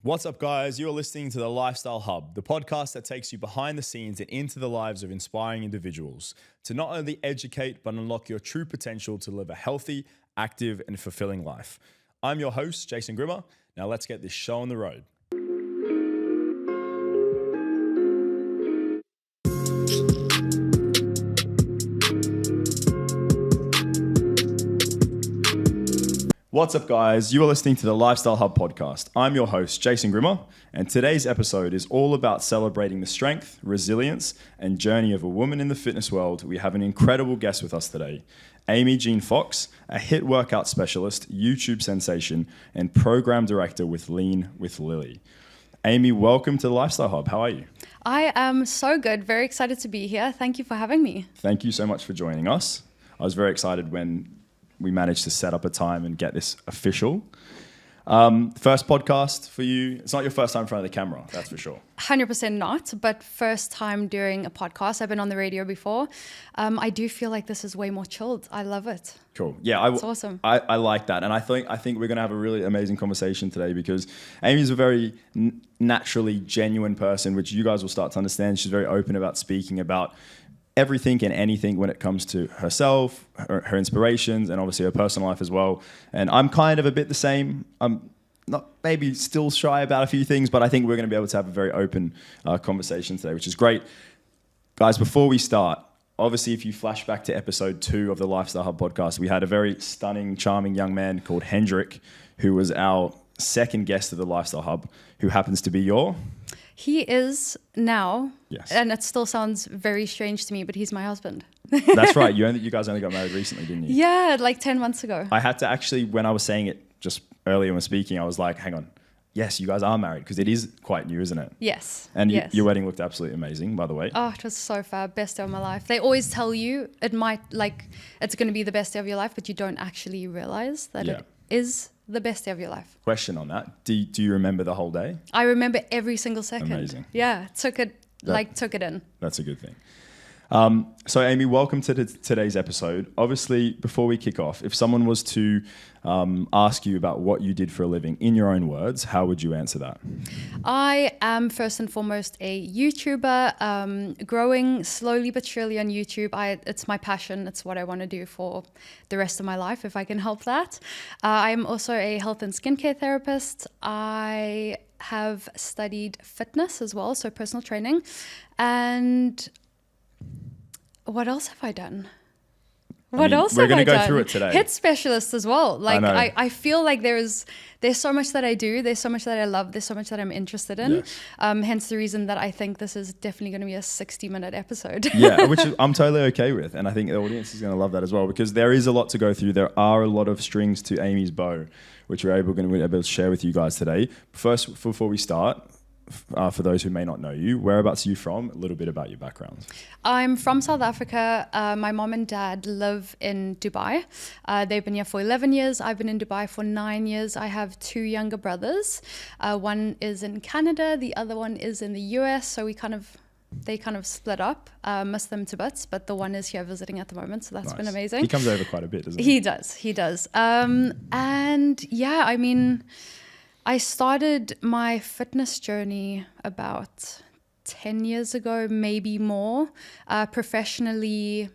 What's up, guys? You're listening to the Lifestyle Hub, the podcast that takes you behind the scenes and into the lives of inspiring individuals to not only educate, but unlock your true potential to live a healthy, active, and fulfilling life. I'm your host, Jason Grimmer. Now let's get this show on the road. What's up, guys? You are listening to the Lifestyle Hub podcast. I'm your host, Jason Grimmer, and today's episode is all about celebrating the strength, resilience, and journey of a woman in the fitness world. We have an incredible guest with us today, Amy Jean Fox, a HIIT workout specialist, YouTube sensation, and program director with Lean with Lilly. Amy, welcome to the Lifestyle Hub. How are you? I am so good. Very excited to be here. Thank you for having me. Thank you so much for joining us. I was very excited when we managed to set up a time and get this official. First podcast for you. It's not your first time in front of the camera, that's for sure. 100% not, but first time doing a podcast. I've been on the radio before. I do feel like this is way more chilled. I love it. Cool. Yeah, it's awesome. I like that. And I think we're going to have a really amazing conversation today because Amy's a very naturally genuine person, which you guys will start to understand. She's very open about speaking about everything and anything when it comes to herself, her inspirations, and obviously her personal life as well. And I'm kind of a bit the same. I'm not maybe still shy about a few things, but I think we're going to be able to have a very open conversation today, which is great. Guys, before we start, obviously if you flash back to episode 2 of the Lifestyle Hub podcast, we had a very stunning, charming young man called Hendrik, who was our second guest of the Lifestyle Hub, who happens to be your... He is now, yes. And it still sounds very strange to me, but he's my husband. That's right. You guys only got married recently, didn't you? Yeah, like 10 months ago. I had to actually, when I was saying it just earlier when speaking, I was like, hang on. Yes, you guys are married because it is quite new, isn't it? Yes. And yes. Your wedding looked absolutely amazing, by the way. Oh, it was so fab. Best day of my life. They always tell you it's going to be the best day of your life, but you don't actually realize that it is the best day of your life. Question on that. Do you remember the whole day? I remember every single second. Amazing. Yeah, took it in. That's a good thing. So Amy, welcome to today's episode. Obviously, before we kick off, if someone was to ask you about what you did for a living in your own words, how would you answer that? I am first and foremost a YouTuber, growing slowly but surely on YouTube. It's my passion. It's what I want to do for the rest of my life, if I can help that. I am also a health and skincare therapist. I have studied fitness as well, so personal training. And what else have I done? We're going to go through it today. HIIT specialist as well. Like I feel like there's so much that I do. There's so much that I love. There's so much that I'm interested in. Yes. Hence the reason that I think this is definitely going to be a 60-minute episode. Yeah, which I'm totally okay with. And I think the audience is going to love that as well because there is a lot to go through. There are a lot of strings to Amy's bow, which we're able to share with you guys today. First, before we start, for those who may not know you, whereabouts are you from? A little bit about your background. I'm from South Africa. My mom and dad live in Dubai. They've been here for 11 years. I've been in Dubai for 9 years. I have 2 younger brothers. One is in Canada. The other one is in the US. So they kind of split up. Miss them to bits, but the one is here visiting at the moment. So that's been amazing. He comes over quite a bit, doesn't he? He does. And yeah, I mean, I started my fitness journey about 10 years ago, maybe more, professionally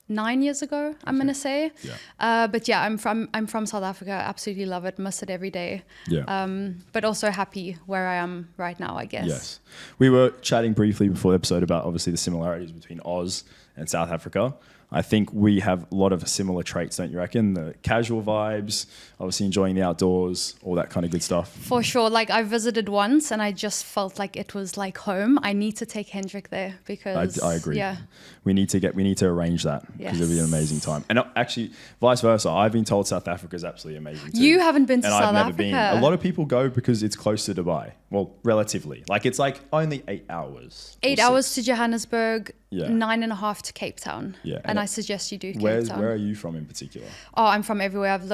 9 years ago, I'm going to say. Yeah. But yeah, I'm from South Africa. Absolutely love it. Miss it every day. Yeah. But also happy where I am right now, I guess. Yes. We were chatting briefly before the episode about obviously the similarities between Oz and South Africa. I think we have a lot of similar traits, don't you reckon? The casual vibes, obviously enjoying the outdoors, all that kind of good stuff. For sure. Like I visited once and I just felt like it was like home. I need to take Hendrik there because I agree. Yeah. We need to arrange that because it'll be an amazing time. And actually, vice versa, I've been told South Africa is absolutely amazing too. You haven't been to South Africa? And I've never been. A lot of people go because it's close to Dubai. Well, relatively. Like it's like only 8 hours. 8 hours to Johannesburg, yeah. 9.5 to Cape Town. Yeah. And I suggest you do Cape Town. Where are you from in particular? Oh, I'm from everywhere. I've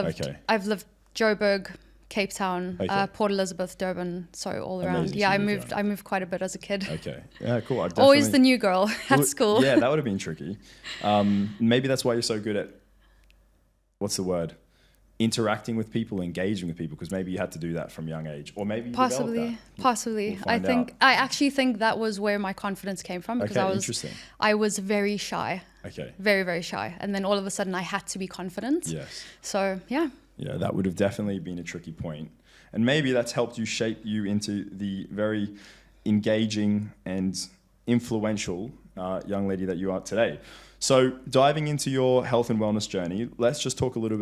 lived Joburg, Cape Town, Port Elizabeth, Durban, so all around. Amazing. Yeah, I moved quite a bit as a kid. Okay. Yeah, cool. Always the new girl at school. Yeah, that would have been tricky. Maybe that's why you're so good at, what's the word? interacting with people, engaging with people? Because maybe you had to do that from a young age, or maybe you developed that. Possibly. We'll I actually think that was where my confidence came from, because interesting. I was very shy. Okay. Very, very shy. And then all of a sudden I had to be confident. Yes. So, yeah. Yeah, that would have definitely been a tricky point. And maybe that's helped you shape you into the very engaging and influential young lady that you are today. So diving into your health and wellness journey, let's just talk a little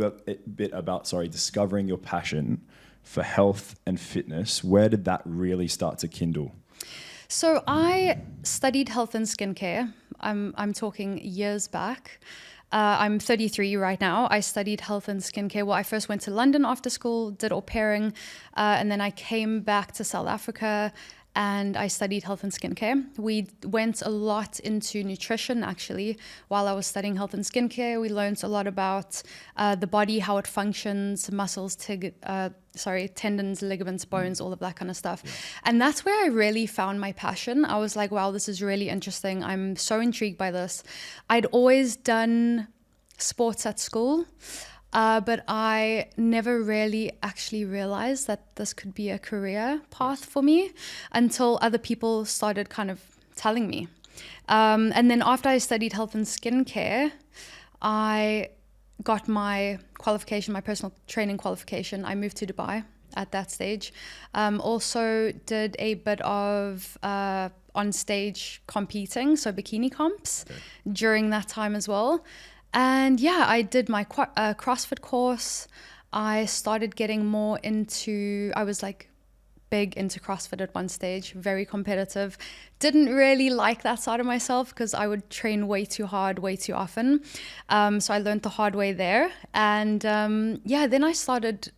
bit about discovering your passion for health and fitness. Where did that really start to kindle? So I studied health and skincare. I'm talking years back. I'm 33 right now. I studied health and skincare. Well, I first went to London after school, did au pairing, and then I came back to South Africa and I studied health and skincare. We went a lot into nutrition, actually, while I was studying health and skincare. We learned a lot about the body, how it functions, muscles, tendons, ligaments, bones, all of that kind of stuff. Yeah. And that's where I really found my passion. I was like, wow, this is really interesting. I'm so intrigued by this. I'd always done sports at school. But I never really actually realized that this could be a career path for me until other people started kind of telling me. And then after I studied health and skincare, I got my qualification, my personal training qualification. I moved to Dubai at that stage. Also did a bit of on stage competing, so bikini comps during that time as well. And yeah, I did my CrossFit course. I started getting more into, I was like big into CrossFit at one stage, very competitive. Didn't really like that side of myself because I would train way too hard, way too often. So I learned the hard way there. And then I started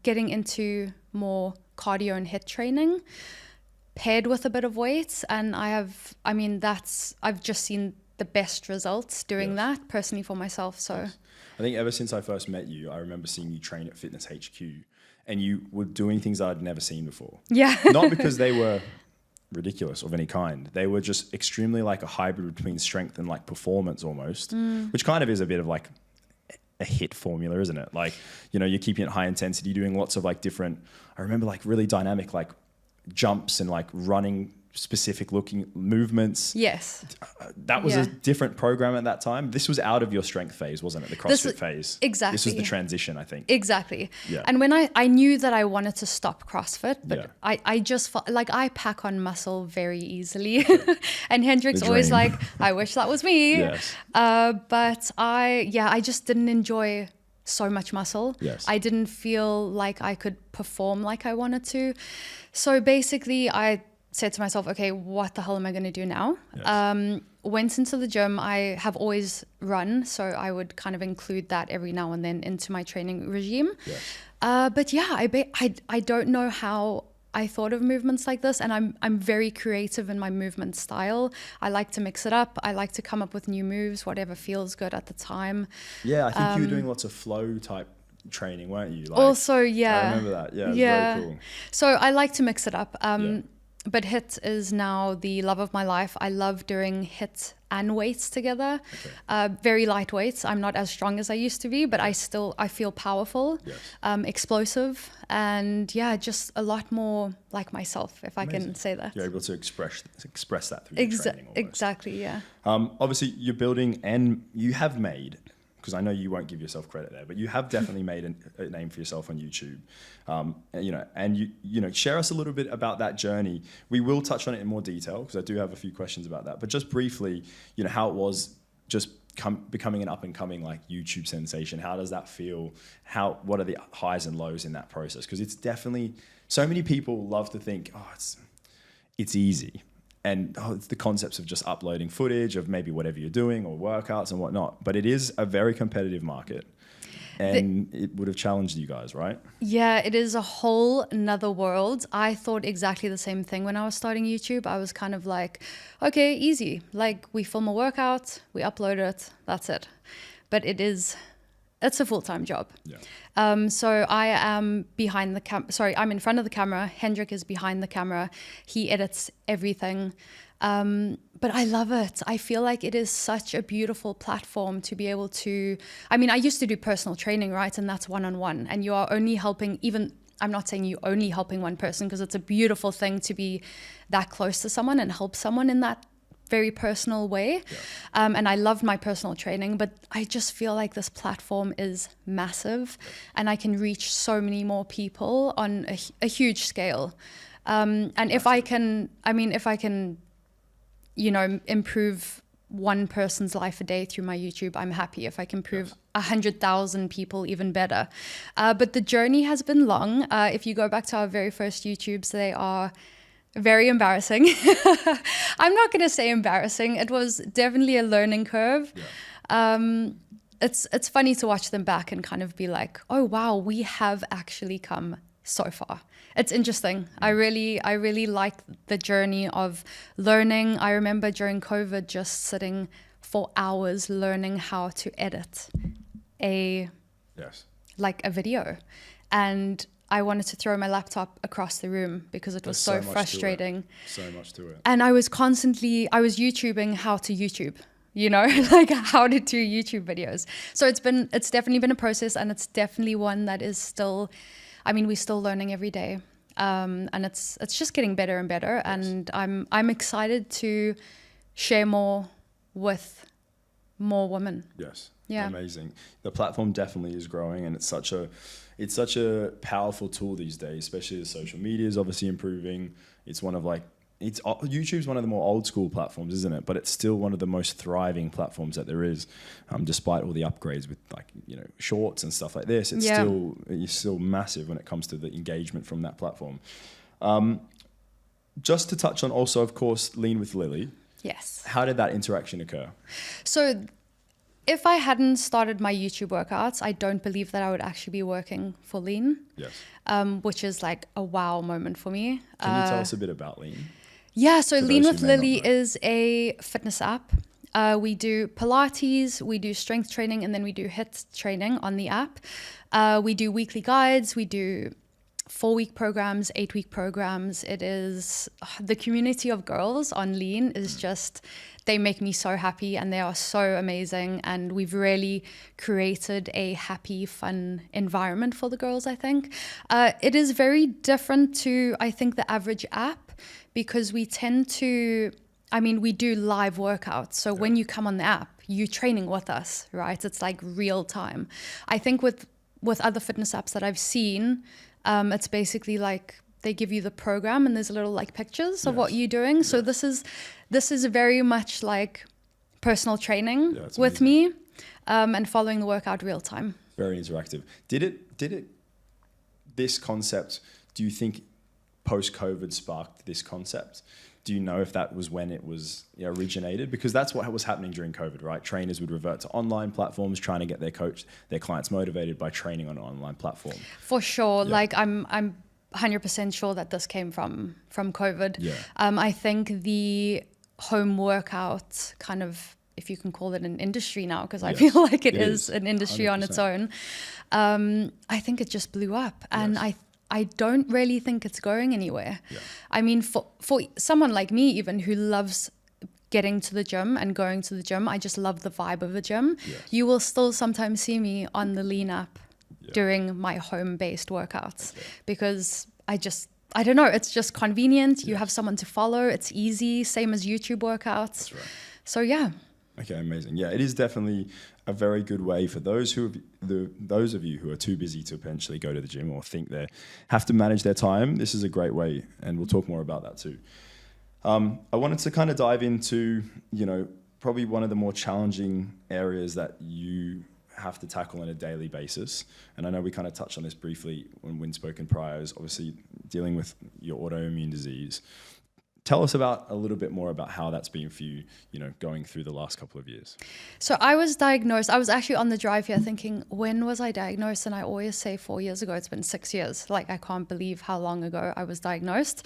getting into more cardio and HIIT training paired with a bit of weights. And I've just seen the best results doing that personally for myself. So I think ever since I first met you, I remember seeing you train at Fitness HQ and you were doing things I'd never seen before. Yeah. Not because they were ridiculous of any kind. They were just extremely like a hybrid between strength and like performance almost, which kind of is a bit of like a HIIT formula, isn't it? Like, you know, you're keeping it high intensity, doing lots of like different, I remember like really dynamic like jumps and like running specific looking movements. Yes. That was a different program at that time. This was out of your strength phase, wasn't it? The CrossFit phase. Exactly. This was the transition, I think. Exactly. Yeah. And when I knew that I wanted to stop CrossFit, but I just felt like I pack on muscle very easily. And Hendrik's always like, I wish that was me. Yes. But I just didn't enjoy so much muscle. Yes. I didn't feel like I could perform like I wanted to. So basically I said to myself, okay, what the hell am I going to do now? Yes. Went into the gym. I have always run, so I would kind of include that every now and then into my training regime. Yes. But yeah, I don't know how I thought of movements like this, and I'm very creative in my movement style. I like to mix it up. I like to come up with new moves, whatever feels good at the time. Yeah, I think you were doing lots of flow type training, weren't you? Like, also, yeah. I remember that. Yeah, it was very cool. So I like to mix it up. But HIIT is now the love of my life. I love doing HIIT and weights together. Okay. Very light weights. I'm not as strong as I used to be, but I feel powerful, explosive, and just a lot more like myself, if I can say that. You're able to express that through your training almost. Exactly, yeah. Obviously, you're building, and you have made, because I know you won't give yourself credit there, but you have definitely made a name for yourself on YouTube. And you share us a little bit about that journey. We will touch on it in more detail because I do have a few questions about that. But just briefly, how it was just becoming an up and coming like YouTube sensation. How does that feel? What are the highs and lows in that process? Because it's definitely, so many people love to think, it's easy. And it's the concepts of just uploading footage of maybe whatever you're doing or workouts and whatnot. But it is a very competitive market. And it would have challenged you guys, right? Yeah, it is a whole another world. I thought exactly the same thing when I was starting YouTube. I was kind of like, okay, easy. Like we film a workout, we upload it, that's it. But it is it's a full-time job. Yeah. So I am behind the I'm in front of the camera. Hendrik is behind the camera. He edits everything. But I love it. I feel like it is such a beautiful platform to be able to, I mean, I used to do personal training, right? And that's one-on-one. And you are only helping, even, I'm not saying you only helping one person, because it's a beautiful thing to be that close to someone and help someone in that very personal way. Yeah. And I loved my personal training, but I just feel like this platform is massive, and I can reach so many more people on a huge scale. And if I can, you know, improve one person's life a day through my YouTube, I'm happy. If I can improve 100,000 people, even better. But the journey has been long. If you go back to our very first YouTubes, they are very embarrassing. I'm not going to say embarrassing. It was definitely a learning curve. Yeah. It's funny to watch them back and kind of be like, oh, wow, we have actually come so far. It's interesting. I really like the journey of learning. I remember during COVID just sitting for hours learning how to edit a video. And I wanted to throw my laptop across the room because it was so frustrating. So much to it. And I was YouTubing how to YouTube, you know, like how to do YouTube videos. So it's definitely been a process, and it's definitely one that is still, I mean, we're still learning every day. And it's just getting better and better. Yes. And I'm excited to share more with more women. Yes. Yeah. Amazing. The platform definitely is growing, and it's such a powerful tool these days, especially as social media is obviously improving. YouTube's one of the more old school platforms, isn't it? But it's still one of the most thriving platforms that there is, despite all the upgrades with, like, you know, shorts and stuff like this. It's still massive when it comes to the engagement from that platform. Just to touch on also, of course, Lean with Lilly. Yes. How did that interaction occur? So if I hadn't started my YouTube workouts, I don't believe that I would actually be working for Lean. Yes. Which is like a wow moment for me. Can you tell us a bit about Lean? Yeah, so Lean with Lilly is a fitness app. We do Pilates, we do strength training, and then we do HIIT training on the app. We do weekly guides, we do 4-week programs, 8-week programs. It is, the community of girls on Lean is just, they make me so happy, and they are so amazing. And we've really created a happy, fun environment for the girls, I think. It is very different to, I think, the average app, because we tend to, I mean, we do live workouts. So when you come on the app, you're training with us, right? It's like real time. I think with other fitness apps that I've seen, it's basically like they give you the program and there's little like pictures of what you're doing. Yes. So this is very much like personal training with me, and following the workout real time. Very interactive. Did it this concept, do you think post-COVID sparked this concept? Do you know if that was when it was originated? Because that's what was happening during COVID, right? Trainers would revert to online platforms, trying to get their clients motivated by training on an online platform. For sure. Yeah. Like I'm 100% sure that this came from COVID. Yeah. I think the home workout kind of, if you can call it an industry now, because I feel like it is an industry 100%. On its own. I think it just blew up, and I don't really think it's going anywhere. Yeah. I mean, for someone like me, even who loves getting to the gym and going to the gym, I just love the vibe of the gym. Yes. You will still sometimes see me on the Lean app doing my home-based workouts because I don't know, it's just convenient. Yes. You have someone to follow. It's easy, same as YouTube workouts. That's right. So yeah. Okay, amazing. Yeah, it is definitely a very good way for those of you who are too busy to potentially go to the gym or think they have to manage their time. This is a great way, and we'll talk more about that too. I wanted to kind of dive into, probably one of the more challenging areas that you have to tackle on a daily basis. And I know we kind of touched on this briefly when we'd spoken prior, is obviously dealing with your autoimmune disease. Tell us a little bit more about how that's been for you, going through the last couple of years. So I was diagnosed, I was actually on the drive here thinking, when was I diagnosed? And I always say 4 years ago. It's been 6 years. Like, I can't believe how long ago I was diagnosed.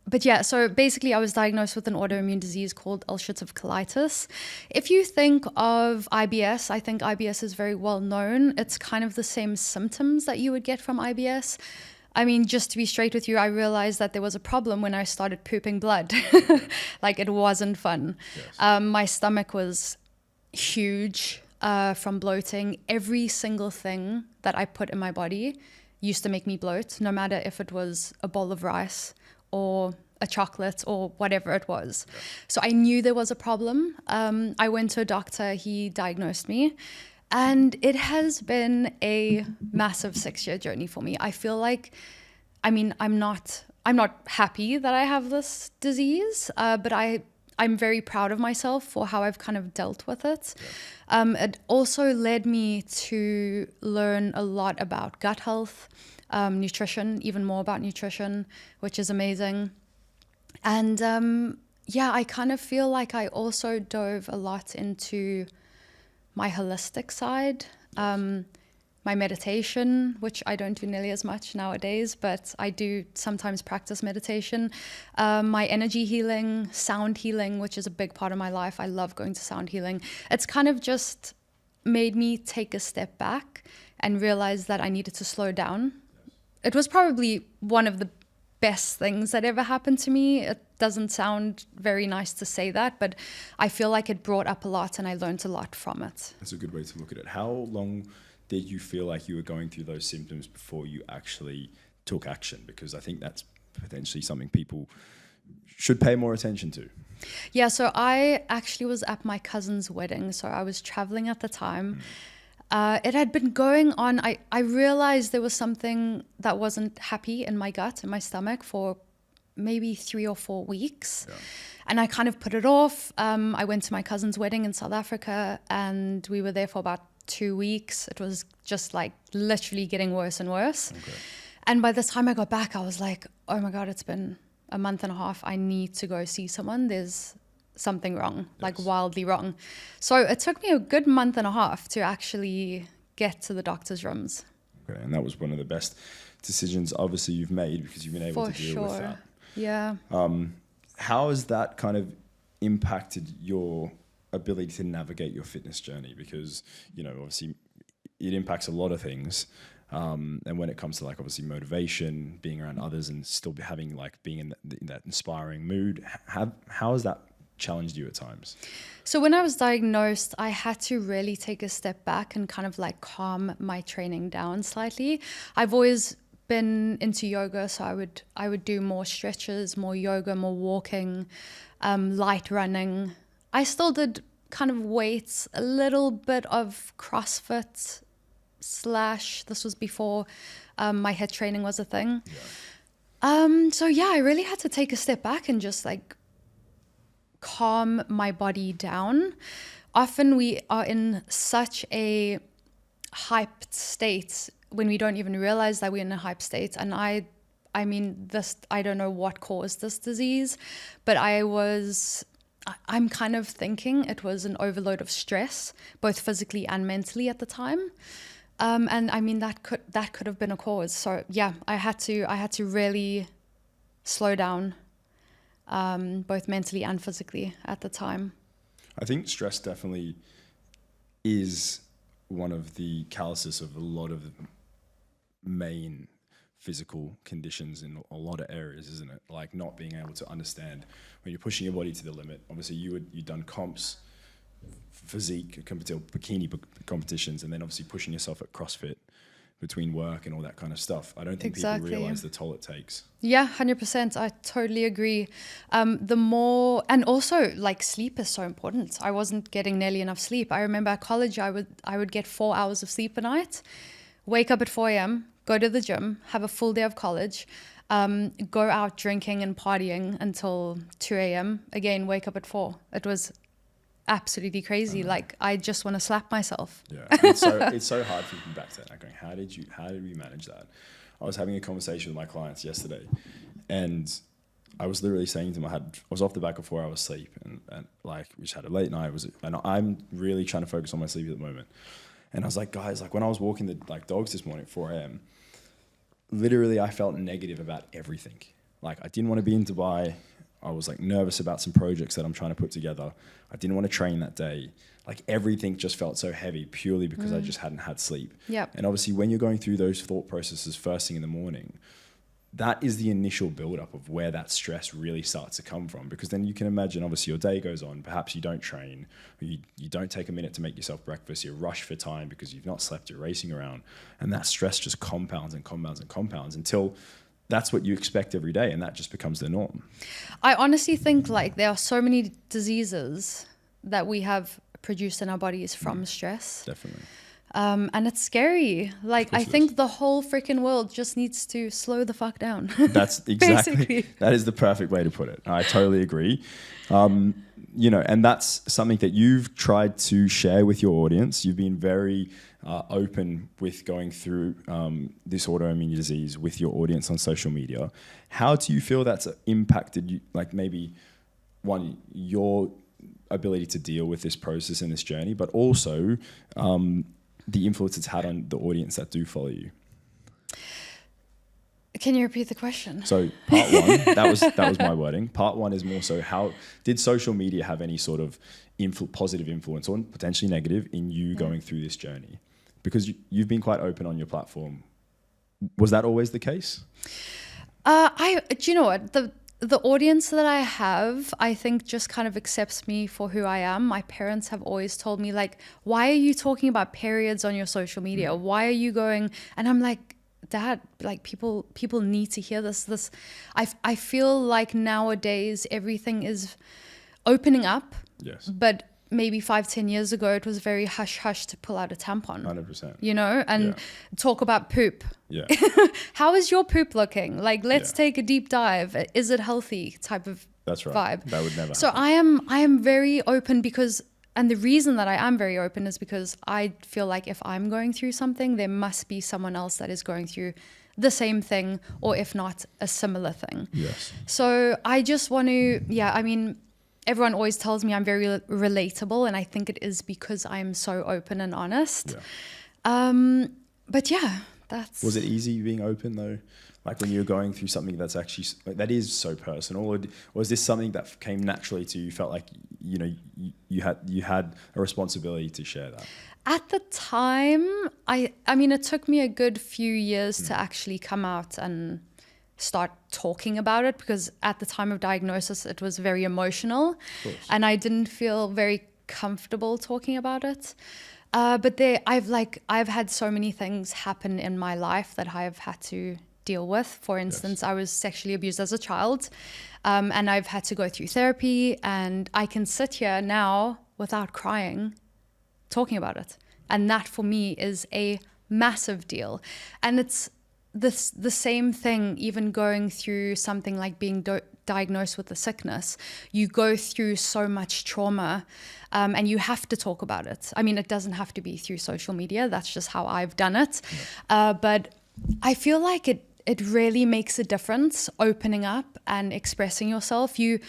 but yeah, so basically I was diagnosed with an autoimmune disease called ulcerative colitis. If you think of IBS, I think IBS is very well known. It's kind of the same symptoms that you would get from IBS. I mean, just to be straight with you, I realized that there was a problem when I started pooping blood. Like, it wasn't fun. Yes. My stomach was huge from bloating. Every single thing that I put in my body used to make me bloat, no matter if it was a bowl of rice or a chocolate or whatever it was. Yeah. So I knew there was a problem. I went to a doctor, he diagnosed me, and it has been a massive 6-year journey for me. I feel like, I mean, I'm not happy that I have this disease, but I'm very proud of myself for how I've kind of dealt with it. Yeah. It also led me to learn a lot about gut health, nutrition, even more about nutrition, which is amazing. And yeah, I kind of feel like I also dove a lot into my holistic side, my meditation, which I don't do nearly as much nowadays, but I do sometimes practice meditation, my energy healing, sound healing, which is a big part of my life. I love going to sound healing. It's kind of just made me take a step back and realize that I needed to slow down. It was probably one of the best things that ever happened to me. It doesn't sound very nice to say that, but I feel like it brought up a lot and I learned a lot from it. That's a good way to look at it. How long did you feel like you were going through those symptoms before you actually took action? Because I think that's potentially something people should pay more attention to. Yeah, so I actually was at my cousin's wedding, so I was traveling at the time. It had been going on. I realized there was something that wasn't happy in my gut, in my stomach, for maybe 3 or 4 weeks. Yeah. And I kind of put it off. I went to my cousin's wedding in South Africa and we were there for about 2 weeks. It was just like literally getting worse and worse. Okay. And by the time I got back, I was like, oh my God, it's been a month and a half. I need to go see someone. There's something wrong, like wildly wrong. So it took me a good month and a half to actually get to the doctor's rooms. Okay, and that was one of the best decisions obviously you've made because you've been able to deal with that. Yeah. How has that kind of impacted your ability to navigate your fitness journey? Because, you know, obviously it impacts a lot of things. And when it comes to like obviously motivation, being around others and still having like being in that inspiring mood, how has that challenged you at times? So when I was diagnosed, I had to really take a step back and kind of like calm my training down slightly. I've always been into yoga, so I would do more stretches, more yoga, more walking, light running. I still did kind of weights, a little bit of CrossFit / this was before my HIIT training was a thing. Yeah. So yeah, I really had to take a step back and just like calm my body down. Often we are in such a hyped state when we don't even realize that we're in a hyped state. And I mean, I don't know what caused this disease, but I'm kind of thinking it was an overload of stress, both physically and mentally at the time. And I mean, that could have been a cause. So yeah, I had to really slow down, both mentally and physically at the time. I think stress definitely is one of the catalysts of a lot of the main physical conditions in a lot of areas, isn't it? Like not being able to understand when you're pushing your body to the limit. Obviously, you'd done comps, physique, bikini competitions, and then obviously pushing yourself at CrossFit between work and all that kind of stuff. I don't think people realize the toll it takes. Yeah, 100%. I totally agree. The more, and also like sleep is so important. I wasn't getting nearly enough sleep. I remember at college, I would get 4 hours of sleep a night, wake up at 4 a.m., go to the gym, have a full day of college, go out drinking and partying until 2 a.m. Again, wake up at 4. It was absolutely crazy. Like I just want to slap myself. Yeah, it's so hard thinking back to that. Like going, how did we manage that? I was having a conversation with my clients yesterday, and I was literally saying to them, I was off the back of 4 hours sleep, and like we just had a late night. And I'm really trying to focus on my sleep at the moment. And I was like, guys, like when I was walking the dogs this morning at 4 a.m., literally I felt negative about everything. Like, I didn't want to be in Dubai. I was like nervous about some projects that I'm trying to put together. I didn't want to train that day. Like, everything just felt so heavy purely because I just hadn't had sleep. Yep. And obviously when you're going through those thought processes first thing in the morning, that is the initial buildup of where that stress really starts to come from. Because then you can imagine, obviously, your day goes on. Perhaps you don't train, or you don't take a minute to make yourself breakfast. You're rushed for time because you've not slept. You're racing around, and that stress just compounds and compounds and compounds until that's what you expect every day, and that just becomes the norm. I honestly think like there are so many diseases that we have produced in our bodies from stress. Definitely. And it's scary. Like, I think the whole freaking world just needs to slow the fuck down. That's exactly, Basically. that is the perfect way to put it. I totally agree. You know, and that's something that you've tried to share with your audience. You've been very open with going through this autoimmune disease with your audience on social media. How do you feel that's impacted you, like maybe one, your ability to deal with this process and this journey, but also the influence it's had on the audience that do follow you? Can you repeat the question? So part one, that was my wording. Part one is more so, how did social media have any sort of positive influence, or potentially negative, in you going through this journey? Because you've been quite open on your platform. Was that always the case? Do you know what? The audience that I have, I think, just kind of accepts me for who I am. My parents have always told me, like, why are you talking about periods on your social media? Why are you going? And I'm like, Dad, like, people need to hear this. I feel like nowadays everything is opening up. Yes. But maybe 5-10 years ago, it was very hush to pull out a tampon. 100%. You know, and talk about poop. Yeah. How is your poop looking? Like, let's take a deep dive. Is it healthy? Type of That's right. vibe. That would never So happen. I am very open because, and the reason that I am very open is because I feel like if I'm going through something, there must be someone else that is going through the same thing, or if not, a similar thing. Yes. So I just want to, I mean, everyone always tells me I'm very relatable, and I think it is because I'm so open and honest. Yeah. But yeah, that's... Was it easy being open though? Like, when you're going through something that's actually, like, that is so personal, or was this something that came naturally to you? You felt like, you know, you had a responsibility to share that? At the time, I mean, it took me a good few years to actually come out and start talking about it, because at the time of diagnosis, it was very emotional, and I didn't feel very comfortable talking about it. But I've had so many things happen in my life that I've had to deal with. For instance, I was sexually abused as a child, and I've had to go through therapy, and I can sit here now without crying talking about it. And that for me is a massive deal. And it's the same thing, even going through something like being diagnosed with a sickness. You go through so much trauma, and you have to talk about it. I mean, it doesn't have to be through social media. That's just how I've done it. But I feel like it really makes a difference, opening up and expressing yourself. You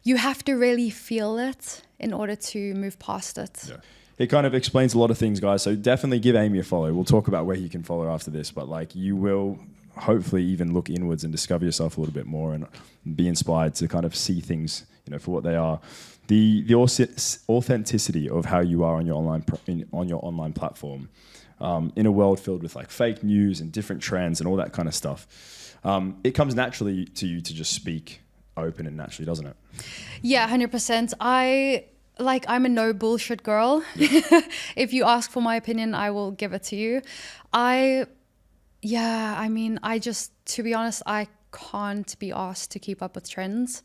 have to really feel it in order to move past it. Yeah. It kind of explains a lot of things, guys. So definitely give Amy a follow. We'll talk about where you can follow after this, but like, you will hopefully even look inwards and discover yourself a little bit more and be inspired to kind of see things, you know, for what they are. The authenticity of how you are on your online platform, in a world filled with like fake news and different trends and all that kind of stuff, it comes naturally to you to just speak open and naturally, doesn't it? Yeah, 100%. I'm a no bullshit girl. If you ask for my opinion, I will give it to you. To be honest, I can't be asked to keep up with trends.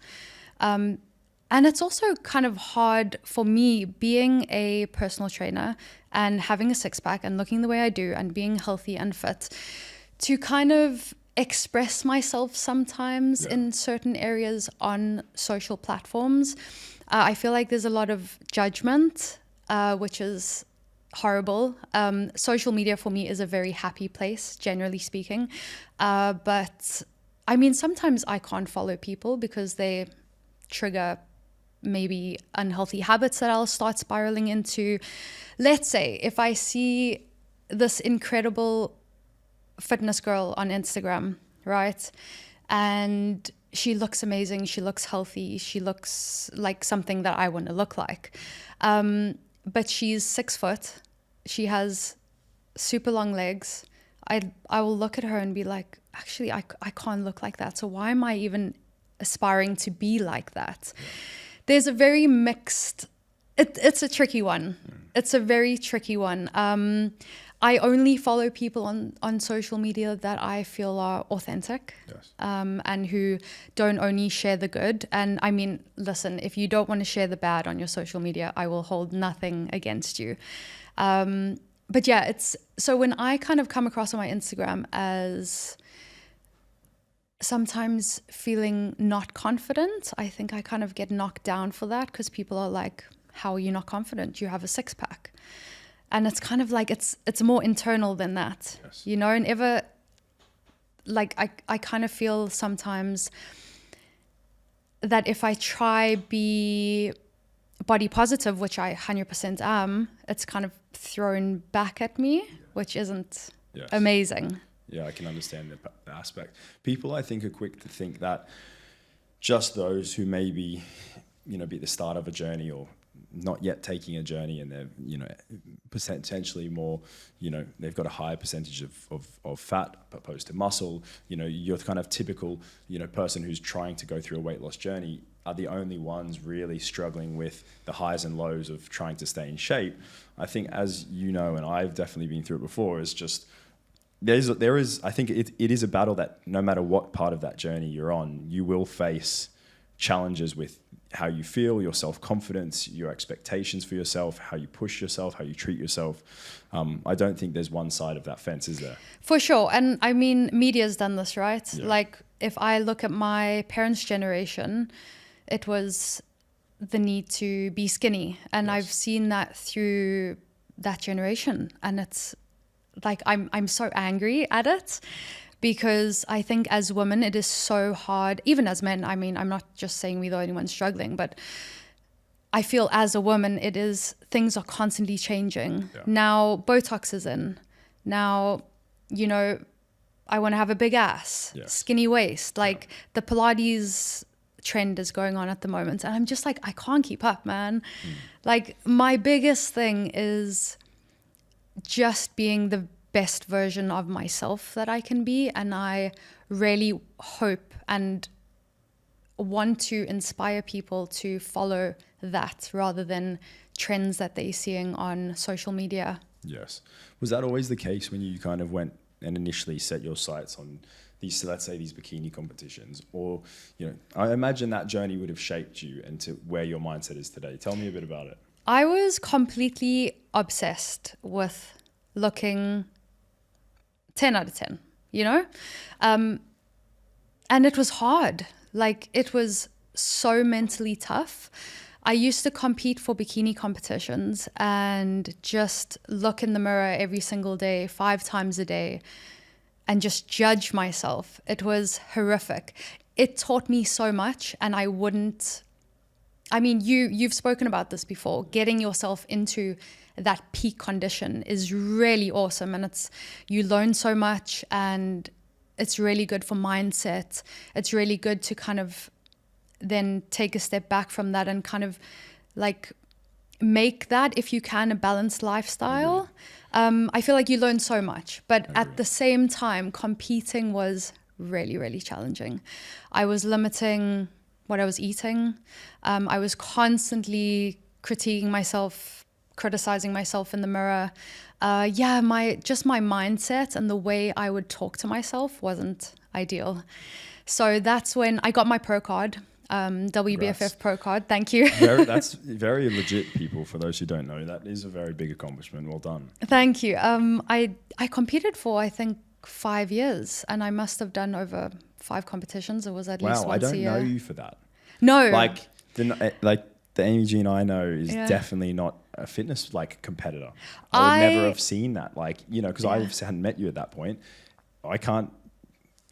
And it's also kind of hard for me, being a personal trainer and having a six-pack and looking the way I do and being healthy and fit, to kind of express myself sometimes in certain areas on social platforms. I feel like there's a lot of judgment, which is horrible. Social media for me is a very happy place, generally speaking. But I mean, sometimes I can't follow people because they trigger maybe unhealthy habits that I'll start spiraling into. Let's say if I see this incredible fitness girl on Instagram, right? And she looks amazing. She looks healthy. She looks like something that I want to look like. But she's 6 foot. She has super long legs. I will look at her and be like, actually, I can't look like that. So why am I even aspiring to be like that? Yeah. There's a very mixed, it's a tricky one. It's a very tricky one. I only follow people on social media that I feel are authentic. Yes. And who don't only share the good. And I mean, listen, if you don't want to share the bad on your social media, I will hold nothing against you. But yeah, so when I kind of come across on my Instagram as sometimes feeling not confident, I think I kind of get knocked down for that, because people are like, how are you not confident? You have a 6-pack. And it's kind of like, it's more internal than that, yes. You know, and I kind of feel sometimes that if I try be body positive, which I 100% am, it's kind of thrown back at me, which isn't amazing. Yeah, I can understand the aspect. People, I think, are quick to think that just those who maybe, be at the start of a journey or not yet taking a journey, and they're, potentially more, they've got a higher percentage of fat opposed to muscle, you're kind of typical, person who's trying to go through a weight loss journey are the only ones really struggling with the highs and lows of trying to stay in shape. I think, as you know, and I've definitely been through it before, is just, there is, I think it is a battle that no matter what part of that journey you're on, you will face challenges with how you feel, your self-confidence, your expectations for yourself, how you push yourself, how you treat yourself. I don't think there's one side of that fence, is there? For sure. And I mean, media's done this, right? Yeah. Like, if I look at my parents' generation, it was the need to be skinny. And I've seen that through that generation. And it's like, I'm so angry at it, because I think as women, it is so hard, even as men. I mean, I'm not just saying we're the only ones struggling, but I feel as a woman, things are constantly changing. Yeah. Now, Botox is in. Now, I want to have a big ass, skinny waist. Like, the Pilates trend is going on at the moment. And I'm just like, I can't keep up, man. Like, my biggest thing is just being the best version of myself that I can be. And I really hope and want to inspire people to follow that rather than trends that they're seeing on social media. Yes. Was that always the case when you kind of went and initially set your sights on these, let's say, these bikini competitions? Or, I imagine that journey would have shaped you into where your mindset is today. Tell me a bit about it. I was completely obsessed with looking 10 out of 10, and it was hard. Like, it was so mentally tough. I used to compete for bikini competitions and just look in the mirror every single day, 5 times a day, and just judge myself. It was horrific. It taught me so much, and you've spoken about this before. Getting yourself into that peak condition is really awesome, and you learn so much, and it's really good for mindset. It's really good to kind of then take a step back from that and kind of like make that, if you can, a balanced lifestyle. I feel like you learn so much, but at the same time, competing was really, really challenging. I was limiting what I was eating. I was constantly critiquing myself, criticizing myself in the mirror. My mindset and the way I would talk to myself wasn't ideal. So that's when I got my pro card, WBFF Congrats. Pro card. Thank you. That's very legit, people. For those who don't know, that is a very big accomplishment. Well done. Thank you. I competed for, I think, 5 years, and I must have done over 5 competitions. It was at least once a year. Wow, I don't know you for that. No. The Amy Jean I know is definitely not a fitness competitor. I would never have seen that, because I hadn't met you at that point. I can't.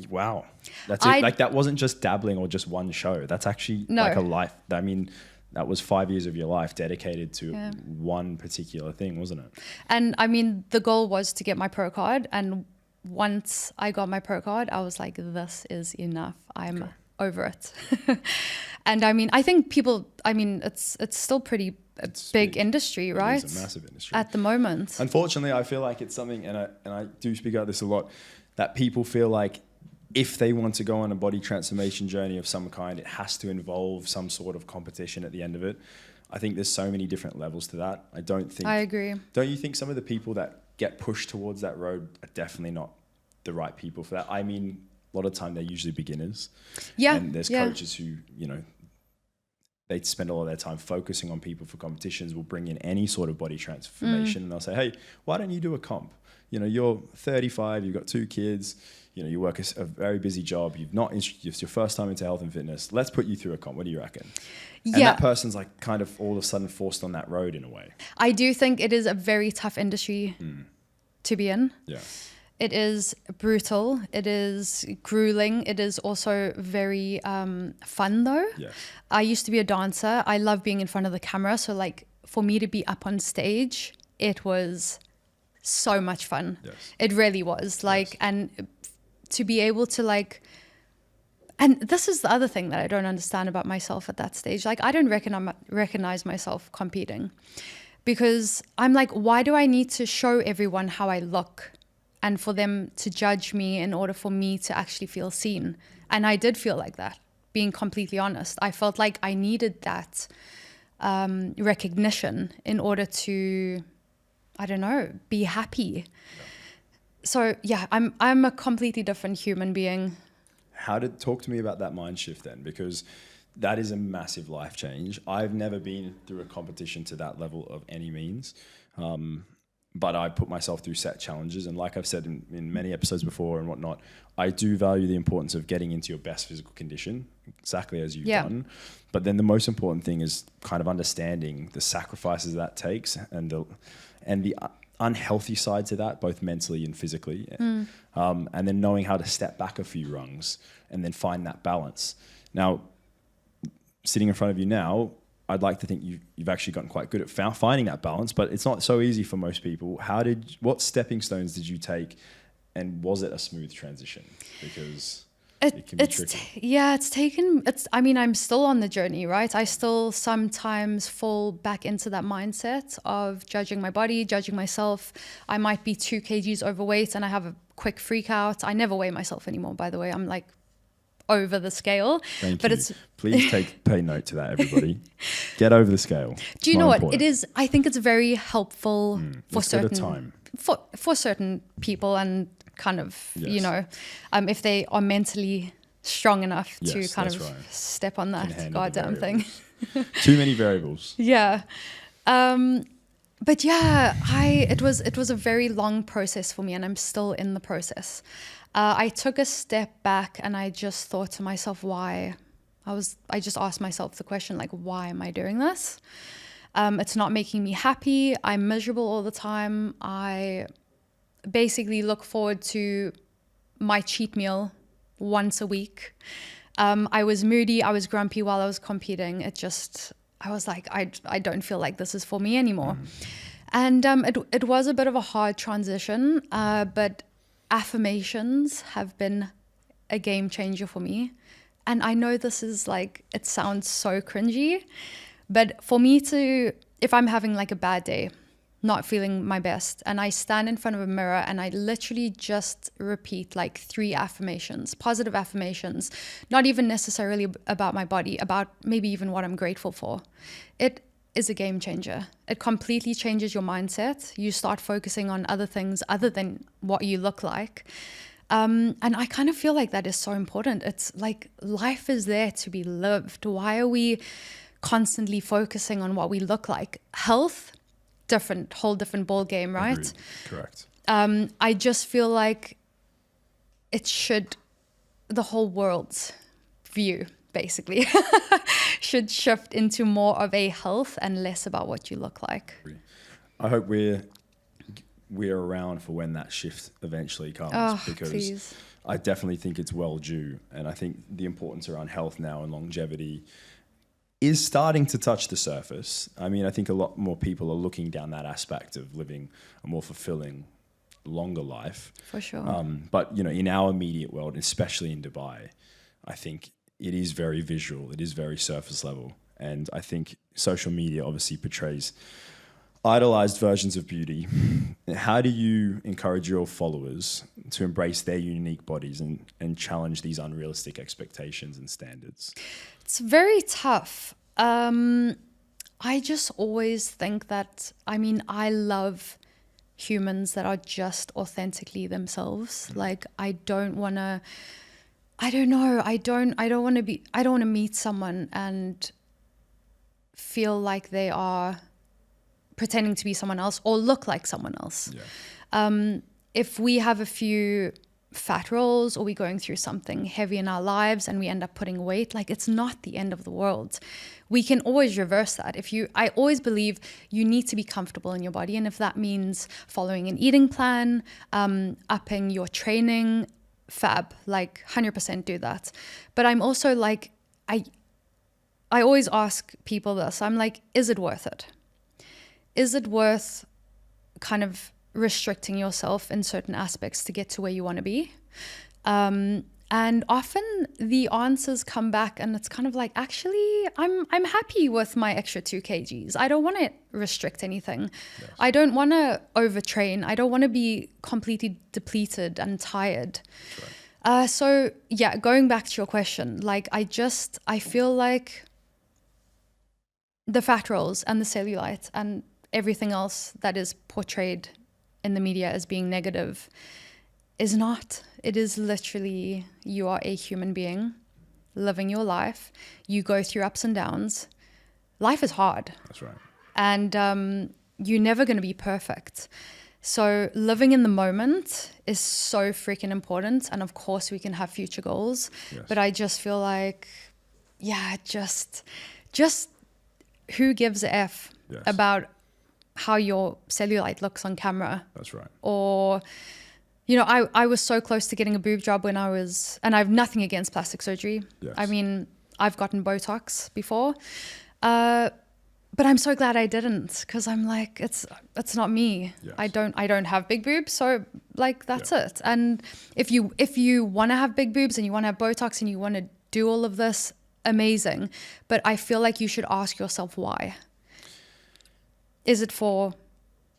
Wow, that's it. That wasn't just dabbling or just one show. That's actually a life. I mean, that was 5 years of your life dedicated to one particular thing, wasn't it? And I mean, the goal was to get my pro card, and once I got my pro card, I was like, this is enough. I'm over it. And I mean, I think people, I mean, it's still pretty big industry, right? It's a massive industry at the moment. Unfortunately, I feel like it's something, and I do speak about this a lot, that people feel like if they want to go on a body transformation journey of some kind, it has to involve some sort of competition at the end of it. I think there's so many different levels to that. I agree. Don't you think some of the people that get pushed towards that road are definitely not the right people for that? I mean, a lot of time they're usually beginners. Yeah. And there's coaches who, you know, they spend all of their time focusing on people for competitions, will bring in any sort of body transformation and they'll say, hey, why don't you do a comp? You know, you're 35, you've got 2 kids, you know, you work a very busy job, it's your first time into health and fitness. Let's put you through a comp. What do you reckon? Yeah. And that person's like kind of all of a sudden forced on that road in a way. I do think it is a very tough industry to be in. Yeah. It is brutal. It is grueling. It is also very fun though. Yes. I used to be a dancer. I love being in front of the camera. So like for me to be up on stage, it was so much fun. Yes. It really was like, and to be able to like, and this is the other thing that I don't understand about myself at that stage. Like I don't recognize myself competing because I'm like, why do I need to show everyone how I look and for them to judge me in order for me to actually feel seen? And I did feel like that, being completely honest. I felt like I needed that recognition in order to, I don't know, be happy. So yeah, I'm a completely different human being. Talk to me about that mind shift then, because that is a massive life change. I've never been through a competition to that level of any means. But I put myself through set challenges. And like I've said in many episodes before and whatnot, I do value the importance of getting into your best physical condition, exactly as you've done. But then the most important thing is kind of understanding the sacrifices that takes and the unhealthy side to that, both mentally and physically. And then knowing how to step back a few rungs and then find that balance. Now, sitting in front of you now, I'd like to think you've actually gotten quite good at finding that balance, but it's not so easy for most people. What stepping stones did you take, and was it a smooth transition? Because it can be tricky. I mean, I'm still on the journey, right? I still sometimes fall back into that mindset of judging my body, judging myself. I might be 2 kgs overweight and I have a quick freak out. I never weigh myself anymore, by the way. I'm like over the scale. Thank you. Please pay note to that, everybody. Get over the scale. Do you know what? It is, I think it's very helpful for certain for certain people and kind of, you know, if they are mentally strong enough to kind of step on that goddamn thing. Too many variables. Yeah. But yeah, it was a very long process for me and I'm still in the process. I took a step back and I just thought to myself, why? I just asked myself the question, like, why am I doing this? It's not making me happy. I'm miserable all the time. I basically look forward to my cheat meal once a week. I was moody. I was grumpy while I was competing. I was like, I don't feel like this is for me anymore. And it was a bit of a hard transition, but affirmations have been a game changer for me. And I know this is like, it sounds so cringy, but for me if I'm having like a bad day, not feeling my best, and I stand in front of a mirror and I literally just repeat like 3 affirmations, positive affirmations, not even necessarily about my body, about maybe even what I'm grateful for. It is a game changer. It completely changes your mindset. You start focusing on other things other than what you look like. And I kind of feel like that is so important. It's like life is there to be lived. Why are we constantly focusing on what we look like? Health, whole different ball game, right? Agreed. Correct. I just feel like the whole world's view basically should shift into more of a health and less about what you look like. I hope we're around for when that shift eventually comes, because please. I definitely think it's well due. And I think the importance around health now and longevity is starting to touch the surface. I mean, I think a lot more people are looking down that aspect of living a more fulfilling, longer life. For sure. But, you know, in our immediate world, especially in Dubai, I think it is very visual. It is very surface level. And I think social media obviously portrays idolized versions of beauty. How do you encourage your followers to embrace their unique bodies and challenge these unrealistic expectations and standards? It's very tough. I just always think that, I mean, I love humans that are just authentically themselves. Like, I don't want to meet someone and feel like they are pretending to be someone else or look like someone else. Yeah. If we have a few fat rolls or we're going through something heavy in our lives and we end up putting weight, like, it's not the end of the world. We can always reverse that. I always believe you need to be comfortable in your body. And if that means following an eating plan, upping your training, fab, like 100% do that. But I'm also like, I always ask people this. I'm like, is it worth it? Is it worth kind of restricting yourself in certain aspects to get to where you want to be? And often the answers come back and it's kind of like, actually, I'm happy with my extra 2 kgs. I don't want to restrict anything. Yes. I don't want to overtrain. I don't want to be completely depleted and tired. Right. So yeah, going back to your question, like, I feel like the fat rolls and the cellulite and everything else that is portrayed in the media as being negative is not. It is literally, you are a human being living your life. You go through ups and downs. Life is hard. That's right. And you're never going to be perfect. So living in the moment is so freaking important. And of course we can have future goals. Yes. But I just feel like, yeah, just who gives a F Yes. about how your cellulite looks on camera? That's right. Or, you know, I was so close to getting a boob job when and I have nothing against plastic surgery. Yes. I mean, I've gotten Botox before, but I'm so glad I didn't, because I'm like, it's not me. Yes. I don't have big boobs, so like, that's Yeah. it. And if you want to have big boobs and you want to have Botox and you want to do all of this, amazing. But I feel like you should ask yourself why. Is it for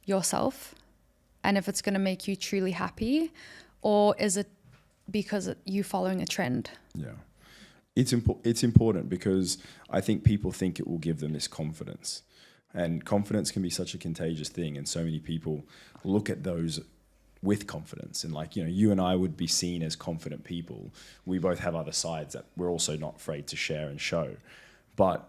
yourself? And if it's going to make you truly happy, or is it because you following a trend? Yeah. It's important because I think people think it will give them this confidence. And confidence can be such a contagious thing. And so many people look at those with confidence. And like, you know, you and I would be seen as confident people. We both have other sides that we're also not afraid to share and show. But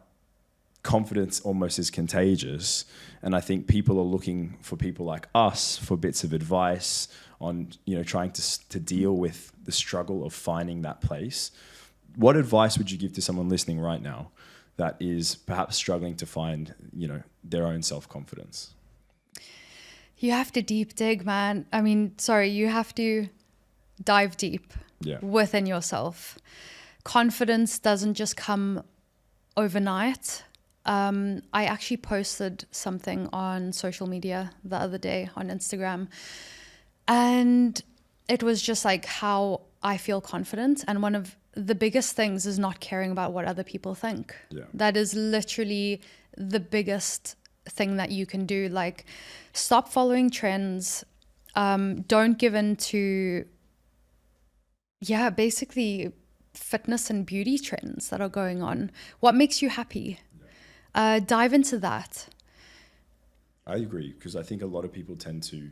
confidence almost is contagious. And I think people are looking for people like us for bits of advice on, you know, trying to deal with the struggle of finding that place. What advice would you give to someone listening right now that is perhaps struggling to find, you know, their own self-confidence? You have to deep dig, man. I mean, sorry, you have to dive deep within yourself. Confidence doesn't just come overnight. I actually posted something on social media the other day on Instagram, and it was just like how I feel confident. And one of the biggest things is not caring about what other people think. Yeah. That is literally the biggest thing that you can do. Like, stop following trends. Don't give in to, basically fitness and beauty trends that are going on. What makes you happy? Dive into that. I agree, because I think a lot of people tend to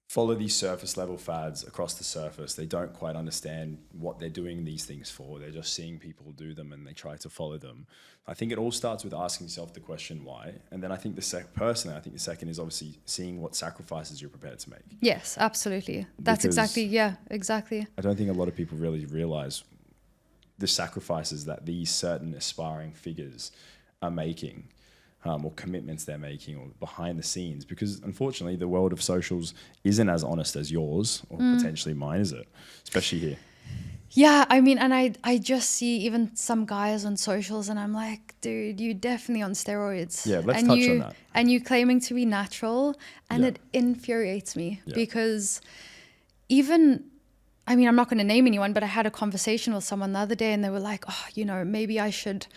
follow these surface level fads across the surface. They don't quite understand what they're doing these things for. They're just seeing people do them and they try to follow them. I think it all starts with asking yourself the question why. And then I think the second is obviously seeing what sacrifices you're prepared to make. Yes, absolutely. That's Because exactly. I don't think a lot of people really realize the sacrifices that these certain aspiring figures are making, or commitments they're making, or behind the scenes, because unfortunately the world of socials isn't as honest as yours or potentially mine, is it? Especially here. Yeah, I mean, and I just see even some guys on socials and I'm like, dude, you definitely on steroids. Yeah, let's touch on that. And you claiming to be natural, and it infuriates me because I mean, I'm not going to name anyone, but I had a conversation with someone the other day and they were like, oh, you know, maybe I should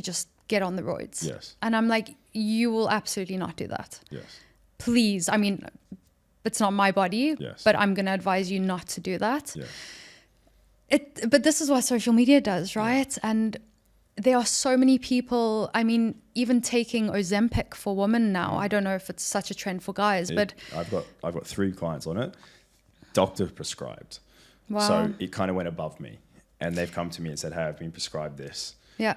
just get on the roids. Yes. And I'm like, you will absolutely not do that. Yes. Please. I mean, it's not my body, Yes. but I'm going to advise you not to do that. Yes. But this is what social media does, right? Yeah. And there are so many people, I mean, even taking Ozempic for women now. I don't know if it's such a trend for guys, but I've got 3 clients on it. Doctor prescribed. Wow. So it kind of went above me. And they've come to me and said, hey, I've been prescribed this. Yeah.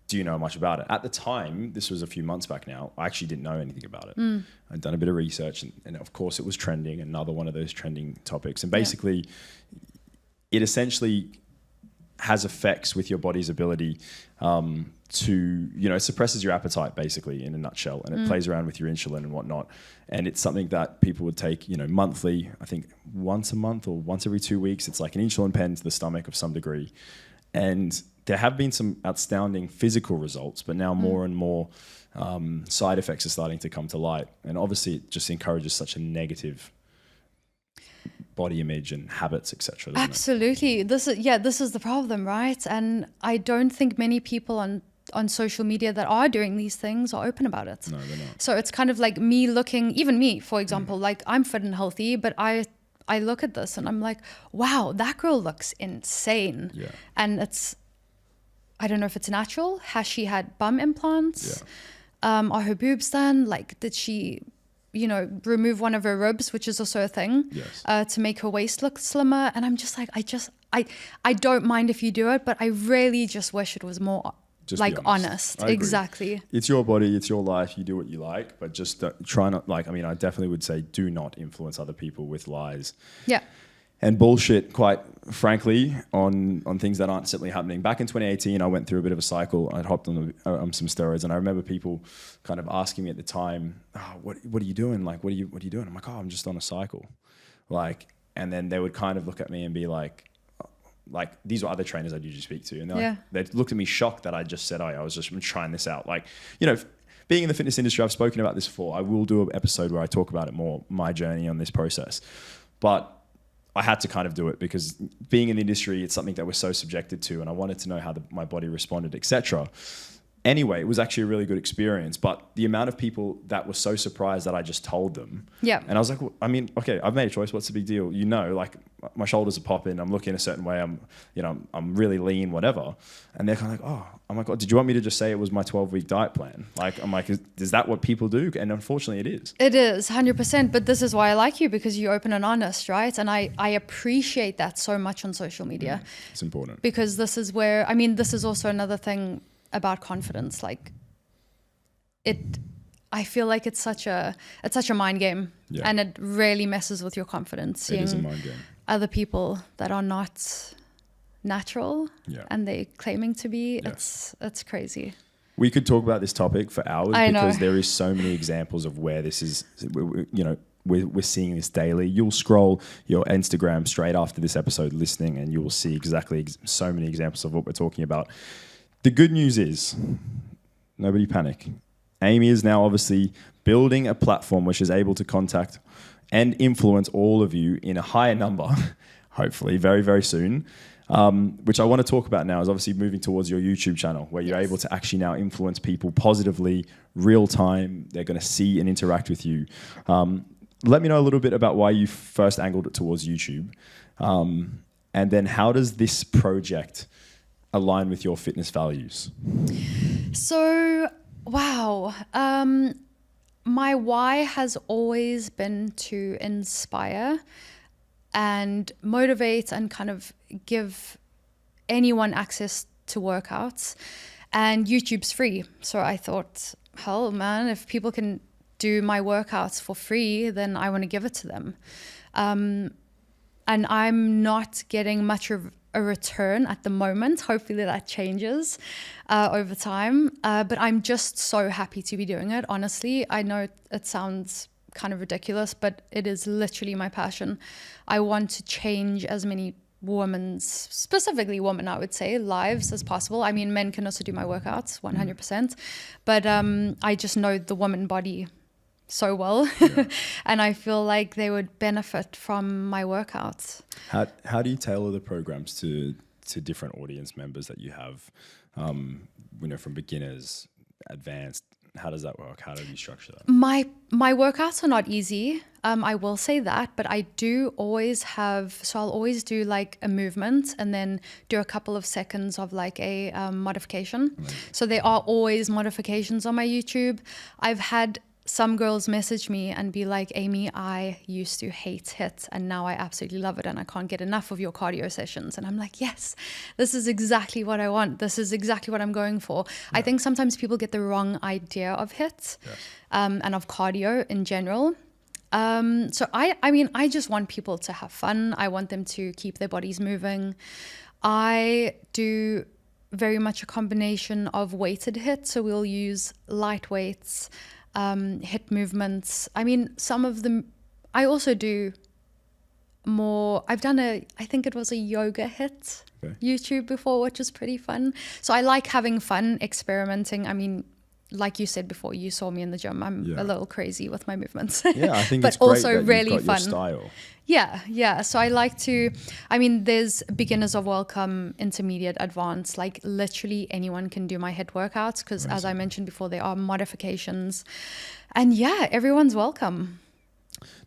Do you know much about it? At the time, this was a few months back now, I actually didn't know anything about it. I'd done a bit of research and of course it was trending, another one of those trending topics. And basically, it essentially has effects with your body's ability to, you know, it suppresses your appetite basically in a nutshell, and it plays around with your insulin and whatnot. And it's something that people would take, you know, monthly, I think once a month or once every 2 weeks. It's like an insulin pen to the stomach of some degree. And there have been some outstanding physical results, but now more and more side effects are starting to come to light. And obviously it just encourages such a negative body image and habits, etc. Absolutely. This is the problem, right? And I don't think many people on social media that are doing these things are open about it. No, they're not. So it's kind of like me looking, even me, for example, like I'm fit and healthy, but I look at this and I'm like, wow, that girl looks insane. Yeah. And I don't know if it's natural. Has she had bum implants? Yeah. Are her boobs done? Like, did she, you know, remove one of her ribs, which is also a thing, to make her waist look slimmer? And I'm just like, I don't mind if you do it, but I really just wish it was more just like honest. Exactly. It's your body, it's your life. You do what you like, but just try not, like, I mean, I definitely would say do not influence other people with lies. Yeah. And bullshit, quite frankly, on things that aren't simply happening. Back in 2018, I went through a bit of a cycle. I'd hopped on some steroids, and I remember people kind of asking me at the time, oh, what are you doing? Like, what are you doing? I'm like, oh, I'm just on a cycle. Like, and then they would kind of look at me and be like these were other trainers I'd usually speak to, and they looked at me shocked that I just said, oh, I was just trying this out. Like, you know, being in the fitness industry, I've spoken about this before. I will do an episode where I talk about it more, my journey on this process. But I had to kind of do it because being in the industry, it's something that we're so subjected to, and I wanted to know how my body responded, etc. Anyway, it was actually a really good experience, but the amount of people that were so surprised that I just told them. Yeah. And I was like, well, I mean, okay, I've made a choice. What's the big deal? You know, like my shoulders are popping. I'm looking a certain way. I'm really lean, whatever. And they're kind of like, oh my God, did you want me to just say it was my 12-week diet plan? Like, I'm like, is that what people do? And unfortunately it is. It is 100%. But this is why I like you, because you're open and honest, right? And I appreciate that so much on social media. It's important. Because this is where, I mean, this is also another thing about confidence. Like I feel like it's such a mind game, and it really messes with your confidence. It is a mind game. Other people that are not natural and they're claiming to be, it's crazy. We could talk about this topic for hours because there is so many examples of where this is, you know, we're seeing this daily. You'll scroll your Instagram straight after this episode listening and you will see exactly so many examples of what we're talking about. The good news is, nobody panic. Amy is now obviously building a platform which is able to contact and influence all of you in a higher number, hopefully very, very soon, which I want to talk about now is obviously moving towards your YouTube channel where you're able to actually now influence people positively, real time. They're going to see and interact with you. Let me know a little bit about why you first angled it towards YouTube. And then how does this project align with your fitness values? So, wow. My why has always been to inspire and motivate and kind of give anyone access to workouts. And YouTube's free. So I thought, hell, man, if people can do my workouts for free, then I want to give it to them. And I'm not getting much of a return at the moment. Hopefully that changes over time. But I'm just so happy to be doing it. Honestly, I know it sounds kind of ridiculous, but it is literally my passion. I want to change as many women's, specifically women, I would say, lives as possible. I mean, men can also do my workouts 100%. But I just know the woman body so well. Yeah. And I feel like they would benefit from my workouts. How do you tailor the programs to different audience members that you have, from beginners, advanced? How does that work? How do you structure that? My workouts are not easy. I will say that, but I do always I'll always do like a movement and then do a couple of seconds of like a modification. Amazing. So there are always modifications on my YouTube. I've had some girls message me and be like, Amy, I used to hate HIIT and now I absolutely love it and I can't get enough of your cardio sessions. And I'm like, yes, this is exactly what I want. This is exactly what I'm going for. Yeah. I think sometimes people get the wrong idea of HIIT, yes, and of cardio in general. So I just want people to have fun. I want them to keep their bodies moving. I do very much a combination of weighted HIIT. So we'll use light weights, HIIT movements. I mean, some of them, I also do more, I think it was a yoga HIIT YouTube before, which is pretty fun. So I like having fun, experimenting. I mean, like you said before, you saw me in the gym. I'm a little crazy with my movements. Yeah, I think but it's great also that really you've got fun. Your style. Yeah. So I like to, there's beginners are welcome, intermediate, advanced, like literally anyone can do my HIIT workouts because as I mentioned before, there are modifications and everyone's welcome.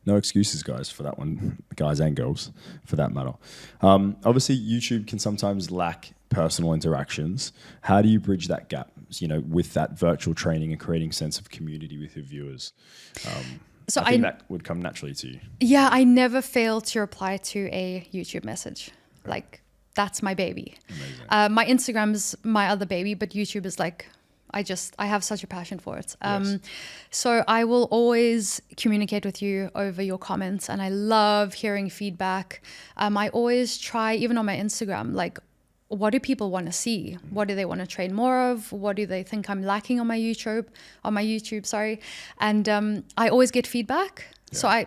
No excuses, guys, for that one, guys and girls, for that matter. Obviously, YouTube can sometimes lack personal interactions. How do you bridge that gap, with that virtual training and creating a sense of community with your viewers? So I think that would come naturally to you. Yeah, I never fail to reply to a YouTube message. Like, that's my baby. Amazing. My Instagram's my other baby, but YouTube is like, I have such a passion for it. Yes. So I will always communicate with you over your comments and I love hearing feedback. I always try, even on my Instagram, like, what do people want to see? What do they want to train more of? What do they think I'm lacking on my YouTube? And I always get feedback. Yeah. So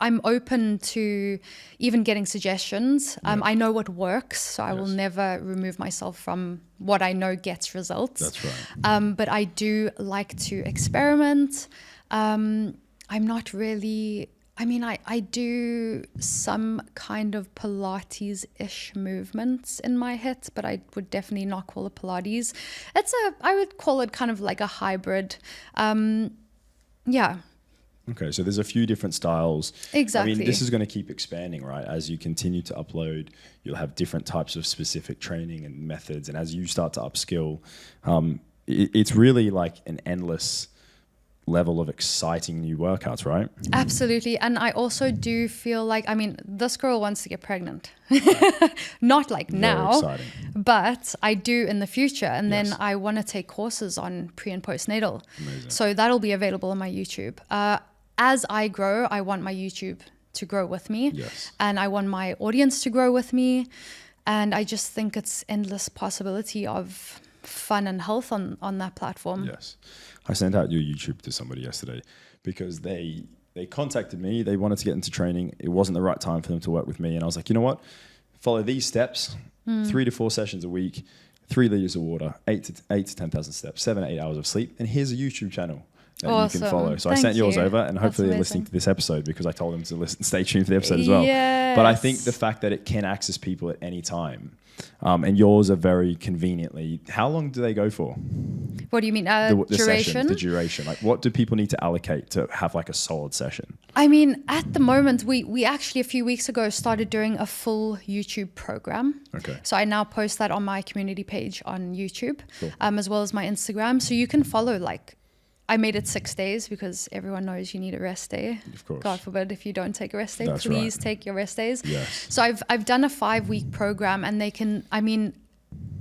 I'm open to even getting suggestions. I know what works, so I will never remove myself from what I know gets results. That's right. But I do like to experiment. I'm not really... I do some kind of Pilates-ish movements in my HIIT, but I would definitely not call it Pilates. I would call it kind of like a hybrid. Okay, so there's a few different styles. Exactly. This is going to keep expanding, right? As you continue to upload, you'll have different types of specific training and methods. And as you start to upskill, it's really like an endless level of exciting new workouts, right? Absolutely. And I also do feel like, this girl wants to get pregnant. Not like Very now, exciting. But I do in the future. And then I want to take courses on pre and postnatal. Amazing. So that'll be available on my YouTube. As I grow, I want my YouTube to grow with me. Yes. And I want my audience to grow with me. And I just think it's endless possibility of fun and health on that platform. Yes. I sent out your YouTube to somebody yesterday because they contacted me. They wanted to get into training. It wasn't the right time for them to work with me. And I was like, you know what? Follow these steps, 3 to 4 sessions a week, 3 liters of water, 8 to 10,000 steps, 7 to 8 hours of sleep. And here's a YouTube channel that you can follow. So I sent yours over and hopefully they're listening to this episode because I told them to stay tuned for the episode as well. Yes. But I think the fact that it can access people at any time, and yours are very conveniently, how long do they go for? What do you mean? The duration? The duration. Like, what do people need to allocate to have like a solid session? At the moment, we actually a few weeks ago started doing a full YouTube program. Okay. So I now post that on my community page on YouTube, Cool. As well as my Instagram. So you can follow I made it 6 days because everyone knows you need a rest day. Of course. God forbid if you don't take a rest day, That's please right. take your rest days. Yes. So I've done a 5-week program and they can,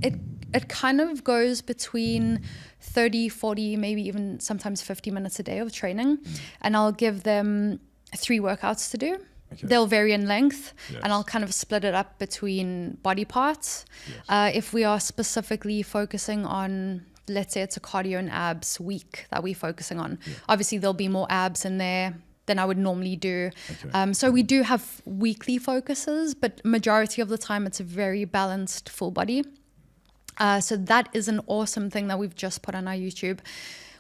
it kind of goes between 30, 40, maybe even sometimes 50 minutes a day of training. And I'll give them 3 workouts to do. Okay. They'll vary in length, and I'll kind of split it up between body parts. Yes. If we are specifically focusing on, let's say it's a cardio and abs week that we're focusing on, obviously there'll be more abs in there than I would normally do. Okay. So we do have weekly focuses, but majority of the time it's a very balanced full body. So that is an awesome thing that we've just put on our YouTube.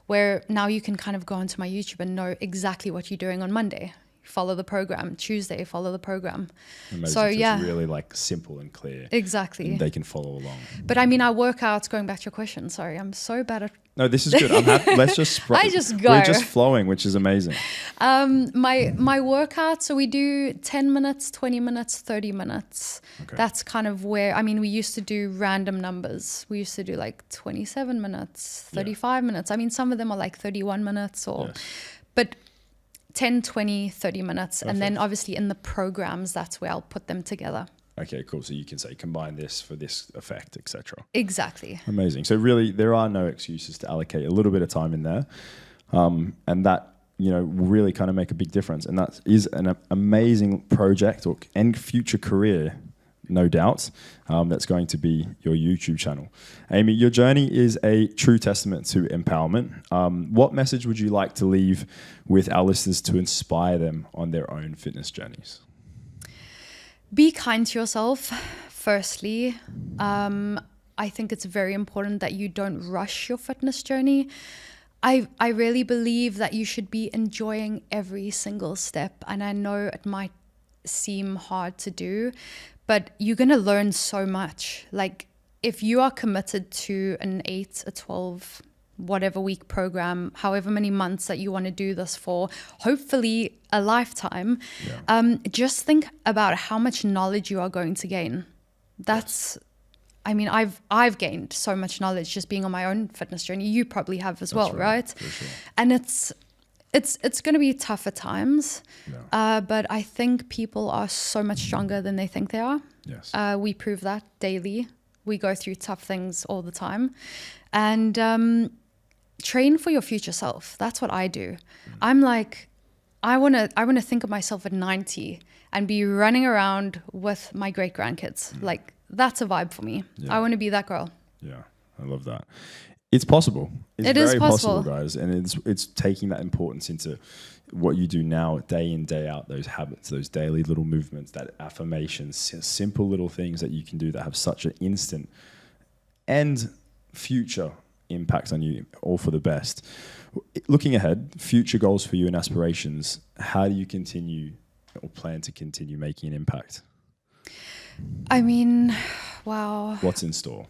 where now you can kind of go onto my YouTube and know exactly what you're doing on Monday. Follow the program. Tuesday, follow the program. Amazing. So yeah, it's really like simple and clear. Exactly. And they can follow along. But I mean, our workouts, going back to your question, sorry, I'm so bad at... No, this is good. I'm happy. Let's just... I just go. We're just flowing, which is amazing. My workout, so we do 10 minutes, 20 minutes, 30 minutes. Okay. That's kind of where, I mean, we used to do random numbers. We used to do like 27 minutes, 35 minutes. I mean, some of them are like 31 minutes or... Yes. But 10, 20, 30 minutes. Perfect. And then obviously in the programs, that's where I'll put them together. Okay, cool. So you can say combine this for this effect, etc. Exactly. Amazing. So really, there are no excuses to allocate a little bit of time in there, and that will really kind of make a big difference. And that is an amazing project and future career, no doubt. That's going to be your YouTube channel. Amy, your journey is a true testament to empowerment. What message would you like to leave with our listeners to inspire them on their own fitness journeys? Be kind to yourself, firstly. I think it's very important that you don't rush your fitness journey. I really believe that you should be enjoying every single step. And I know it might seem hard to do, but you're going to learn so much. Like if you are committed to an 8, a 12, whatever week program, however many months that you want to do this for, hopefully a lifetime, just think about how much knowledge you are going to gain. That's, I mean, I've gained so much knowledge just being on my own fitness journey. You probably have as well, right? For sure. And it's going to be tough at times, but I think people are so much stronger than they think they are. Yes. We prove that daily. We go through tough things all the time. And train for your future self. That's what I do. I'm like, I want to think of myself at 90 and be running around with my great grandkids. Like that's a vibe for me. I want to be that girl. Yeah, I love that. It's possible. It's very possible, guys. And it's taking that importance into what you do now, day in, day out, those habits, those daily little movements, that affirmations, simple little things that you can do that have such an instant and future impact on you, all for the best. Looking ahead, future goals for you and aspirations, how do you continue or plan to continue making an impact? I mean, wow. What's in store?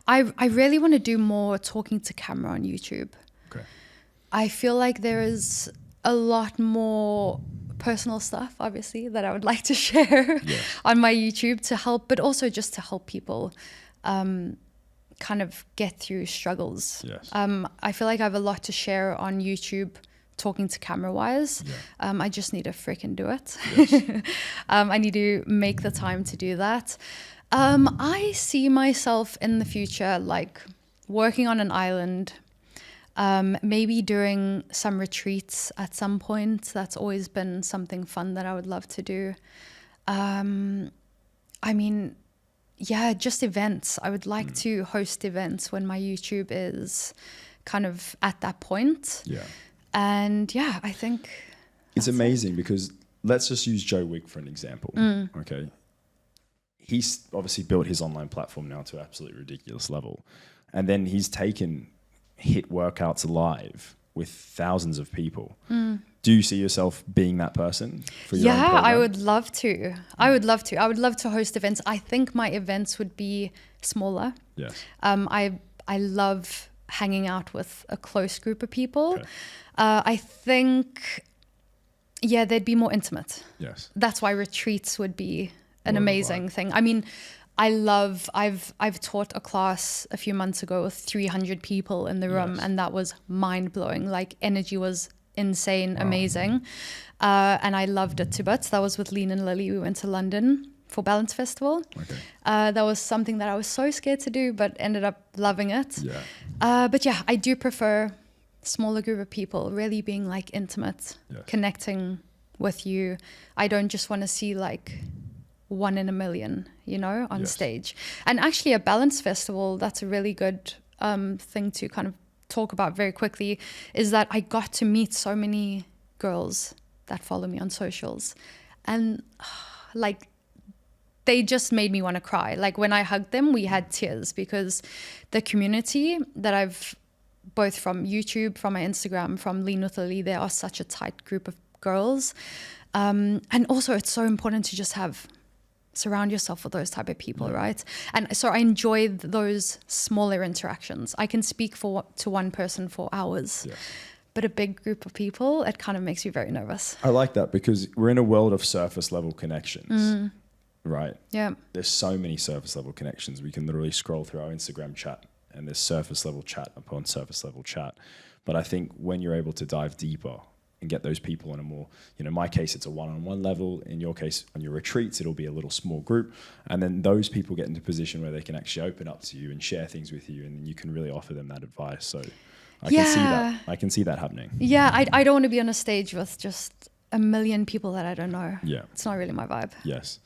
I really want to do more talking to camera on YouTube. Okay. I feel like there is a lot more personal stuff, obviously, that I would like to share on my YouTube to help, but also just to help people kind of get through struggles. Yes. I feel like I have a lot to share on YouTube talking to camera wise. I just need to freaking do it. Yes. I need to make the time to do that. I see myself in the future like working on an island, maybe doing some retreats at some point. That's always been something fun that I would love to do. I mean, yeah, just events. I would like to host events when my YouTube is kind of at that point. Yeah. And yeah, I think it's amazing because let's just use Joe Wigg for an example. Okay. He's obviously built his online platform now to an absolutely ridiculous level. And then he's taken HIIT workouts live with thousands of people. Do you see yourself being that person for your own program? I would love to. I would love to host events. I think my events would be smaller. Yes. I love hanging out with a close group of people. Okay. I think, they'd be more intimate. Yes. That's why retreats would be an amazing thing. I mean, I've taught a class a few months ago with 300 people in the room, and that was mind blowing. Like energy was insane, amazing. And I loved it to bits. That was with Lean and Lilly. We went to London for Balance Festival. Okay. That was something that I was so scared to do, but ended up loving it. Yeah. But yeah, I do prefer smaller group of people, really being like intimate, connecting with you. I don't just want to see like 1 in a million, on stage. And actually a Balance Festival, that's a really good thing to kind of talk about very quickly, is that I got to meet so many girls that follow me on socials, and like they just made me want to cry. Like when I hugged them, we had tears because the community that I've both from YouTube, from my Instagram, from Lean with Lilly. They are such a tight group of girls. And also it's so important to just surround yourself with those type of people, right? And so I enjoy those smaller interactions. I can speak to one person for hours. Yeah. But a big group of people, it kind of makes you very nervous. I like that because we're in a world of surface level connections, right? Yeah. There's so many surface level connections. We can literally scroll through our Instagram chat and there's surface level chat upon surface level chat. But I think when you're able to dive deeper and get those people on a more, in my case, it's a one-on-one level. In your case, on your retreats, it'll be a little small group. And then those people get into a position where they can actually open up to you and share things with you. And then you can really offer them that advice. So I can see that happening. Yeah, I don't want to be on a stage with just a million people that I don't know. Yeah. It's not really my vibe. Yes.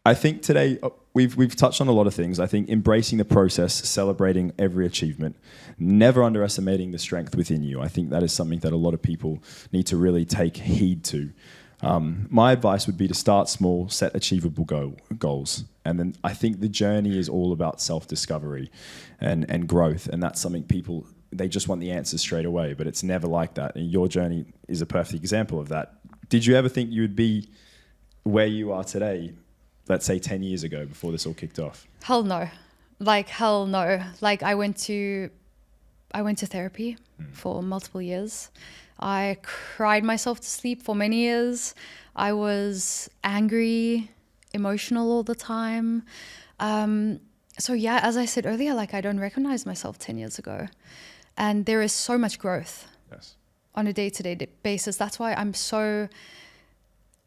I think today we've touched on a lot of things. I think embracing the process, celebrating every achievement, never underestimating the strength within you. I think that is something that a lot of people need to really take heed to. My advice would be to start small, set achievable goals. And then I think the journey is all about self-discovery and growth. And that's something people, they just want the answers straight away, but it's never like that. And your journey is a perfect example of that. Did you ever think you would be where you are today, let's say 10 years ago, before this all kicked off? Hell no. Hell no. I went to therapy for multiple years. I cried myself to sleep for many years. I was angry, emotional all the time. So yeah, as I said earlier, I don't recognize myself 10 years ago. And there is so much growth on a day-to-day basis. That's why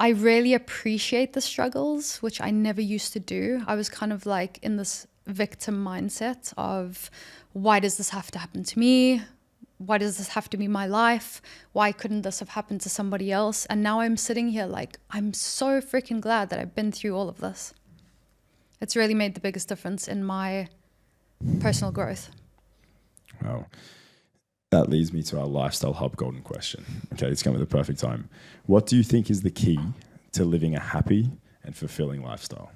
I really appreciate the struggles, which I never used to do. I was kind of in this victim mindset of, why does this have to happen to me? Why does this have to be my life? Why couldn't this have happened to somebody else? And now I'm sitting here I'm so freaking glad that I've been through all of this. It's really made the biggest difference in my personal growth. Wow. That leads me to our Lifestyle Hub golden question. Okay, it's come at the perfect time. What do you think is the key to living a happy and fulfilling lifestyle?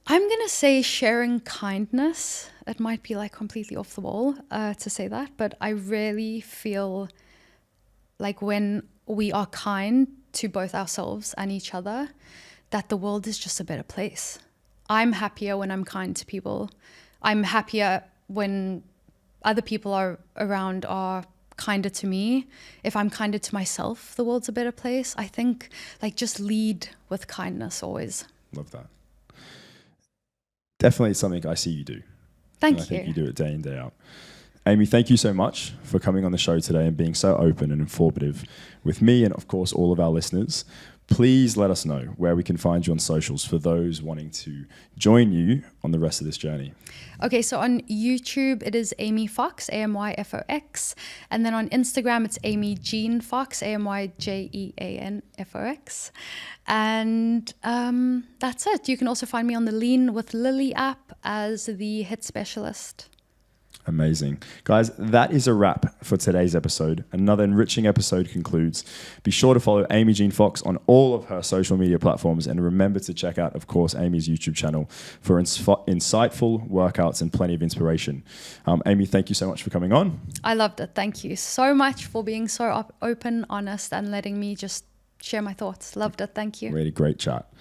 I'm going to say sharing kindness. It might be completely off the wall to say that, but I really feel when we are kind to both ourselves and each other, that the world is just a better place. I'm happier when I'm kind to people. I'm happier when other people are around are kinder to me. If I'm kinder to myself, the world's a better place. I think just lead with kindness always. Love that. Definitely something I see you do. Thank you. I think you do it day in, day out. Amy, thank you so much for coming on the show today and being so open and informative with me and, of course, all of our listeners. Please let us know where we can find you on socials for those wanting to join you on the rest of this journey. Okay, so on YouTube, it is Amy Fox, AMYFOX. And then on Instagram, it's Amy Jean Fox, AMYJEANFOX. And that's it. You can also find me on the Lean with Lilly app as the HIIT specialist. Amazing. Guys, that is a wrap for today's episode. Another enriching episode concludes. Be sure to follow Amy Jean Fox on all of her social media platforms and remember to check out, of course, Amy's YouTube channel for insightful workouts and plenty of inspiration. Amy, thank you so much for coming on. I loved it. Thank you so much for being so open, honest, and letting me just share my thoughts. Loved it. Thank you. Really great chat.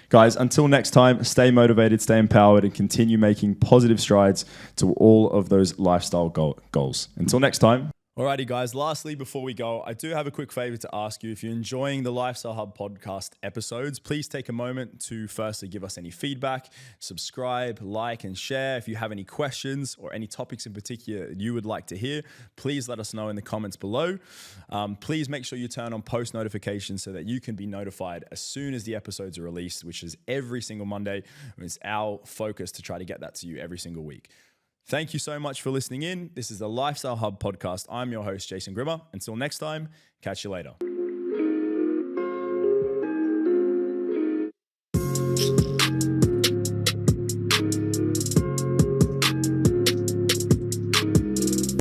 Guys, until next time, stay motivated, stay empowered, and continue making positive strides to all of those lifestyle goals. Until next time. Alrighty, guys. Lastly, before we go, I do have a quick favor to ask you. If you're enjoying the Lifestyle Hub podcast episodes, please take a moment to firstly give us any feedback, subscribe, like, and share. If you have any questions or any topics in particular you would like to hear, please let us know in the comments below. Please make sure you turn on post notifications so that you can be notified as soon as the episodes are released, which is every single Monday. It's our focus to try to get that to you every single week. Thank you so much for listening in. This is the Lifestyle Hub podcast. I'm your host, Jason Grimmer. Until next time, catch you later.